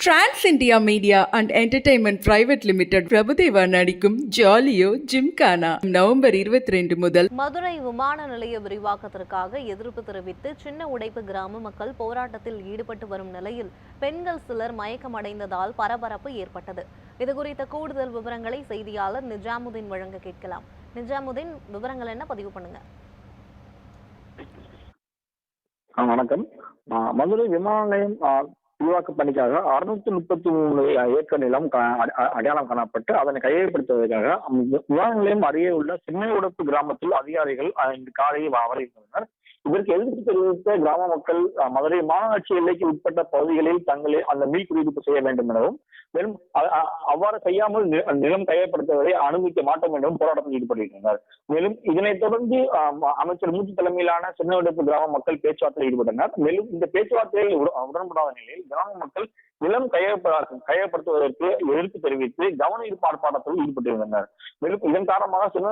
Trans India media and entertainment private limited Prabhudeva நடிக்கும் ஜாலியோ gymkhana November 22 முதல். மதுரை விமான நிலைய விரிவாக்கத்திற்காக எதிர்ப்பு தெரிவித்து சின்ன உடைப்பு கிராம மக்கள் போராட்டத்தில் ஈடுபட்டு வரும் நிலையில் பெண்கள் சிலர் மயக்கமடைந்ததால் பரபரப்பு ஏற்பட்டது. இதுகுறித்த கூடுதல் விவரங்களை செய்தியாளர் நிஜாமுதீன் வழங்க கேட்கலாம். நிஜாமுதீன், விவரங்கள் என்ன பதிவு பண்ணுங்க. வணக்கம். மதுரை விமான நிலையம் விரிவாக்க பணிக்காக 633 ஏக்கர் நிலம் அடையாளம் காணப்பட்டு அதனை கையகப்படுத்துவதற்காக விமான நிலையம் அருகே உள்ள சின்ன உடப்பு கிராமத்தில் அதிகாரிகள் இன்று காலையை வரவேற்றனர். இதற்கு எதிர்ப்பு தெரிவித்த கிராம மக்கள் மதுரை மாநகராட்சி எல்லைக்கு உட்பட்ட பகுதிகளில் தங்களை அந்த மீள் குடியிருப்பு செய்ய வேண்டும் எனவும், மேலும் அவ்வாறு செய்யாமல் நிலம் கையப்படுத்துவதை அனுமதிக்க மாட்டோம் எனவும் போராட்டத்தில் ஈடுபட்டிருந்தனர். மேலும் இதனைத் தொடர்ந்து அமைச்சர் மூச்சு தலைமையிலான சின்ன உடைப்பு கிராம மக்கள் பேச்சுவார்த்தையில் ஈடுபட்டனர். மேலும் இந்த பேச்சுவார்த்தையில் உடன்படாத நிலையில் கிராம மக்கள் நிலம் கையப்படுத்துவதற்கு எதிர்ப்பு தெரிவித்து கவன ஈர்ப்பு ஆர்ப்பாட்டத்தில் ஈடுபட்டிருந்தனர். மேலும் இதன் காரணமாக சின்ன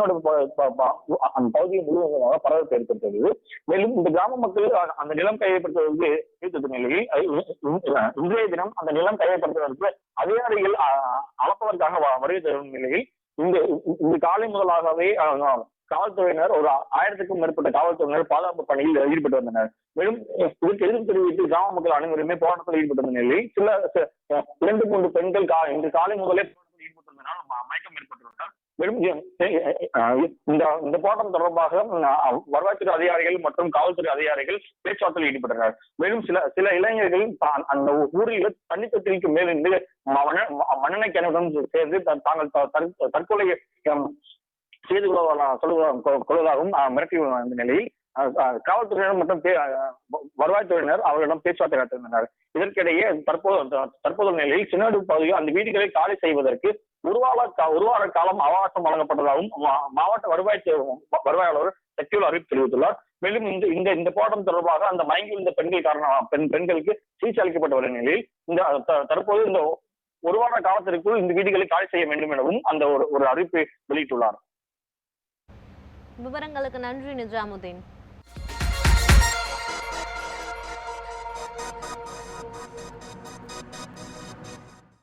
உடைப்பு அந்த பகுதியை முழுவதுமாக பரவல் ஏற்படுத்தது. மேலும் இந்த கிராம மக்கள் அந்த நிலம் கையப்படுத்துவதற்கு எதிர்த்த நிலையில் இன்றைய தினம் அந்த நிலம் கையப்படுத்துவதற்கு அதிகாரிகள் அளப்பதற்காக வருகை தரும் நிலையில் இந்த காலை முதலாகவே காவல்துறையினர் ஒரு 1000க்கும் மேற்பட்ட காவல்துறையினர் பாதுகாப்பு பணியில் ஈடுபட்டு வந்தனர். மேலும் இதற்கு எதிர்ப்பு தெரிவித்து கிராம மக்கள் அனைவருமே போராட்டத்தில் ஈடுபட்டு வந்த நிலையில் சில 2-3 பெண்கள் இன்று காலை முதலே போராட்டத்தில் ஈடுபட்டு வந்தனால் மயக்கம் ஏற்பட்டுள்ளனர். மேலும் இந்த போராட்டம் தொடர்பாக வருவாய்த்துறை அதிகாரிகள் மற்றும் காவல்துறை அதிகாரிகள் பேச்சுவார்த்தையில் ஈடுபட்டனர். மேலும் சில இளைஞர்கள் அந்த ஊரில் தண்ணி தொட்டிக்கு மேலிருந்து மண்ணெண்ணெய் கிணறுடன் சேர்ந்து தாங்கள் தற்கொலை செய்து கொள்வதாகவும் மிரட்டி வந்த நிலையில் காவல்துறையினர் மற்றும் வருவாய்த்துறையினர் அவர்களிடம் பேச்சுவார்த்தை நடத்தினர். இதற்கிடையே தற்போது நிலையில் சின்னடு பகுதியில் அந்த வீடுகளை காலி செய்வதற்கு ஒரு வார காலம் அவகாசம் வழங்கப்பட்டதாகவும் மாவட்ட வருவாய் அலுவலர் சக்தியுல் அறிவிப்பு தெரிவித்துள்ளார். மேலும் இந்த போராட்டம் தொடர்பாக அந்த மயங்கி விழுந்த பெண்களுக்கு சிகிச்சை அளிக்கப்பட்டு வரும் நிலையில் தற்போது இந்த ஒரு வார காலத்திற்குள் இந்த வீடுகளை காலி செய்ய வேண்டும் எனவும் அந்த ஒரு அறிவிப்பை வெளியிட்டுள்ளார். விவரங்களுக்கு நன்றி நிஜாமுதீன்.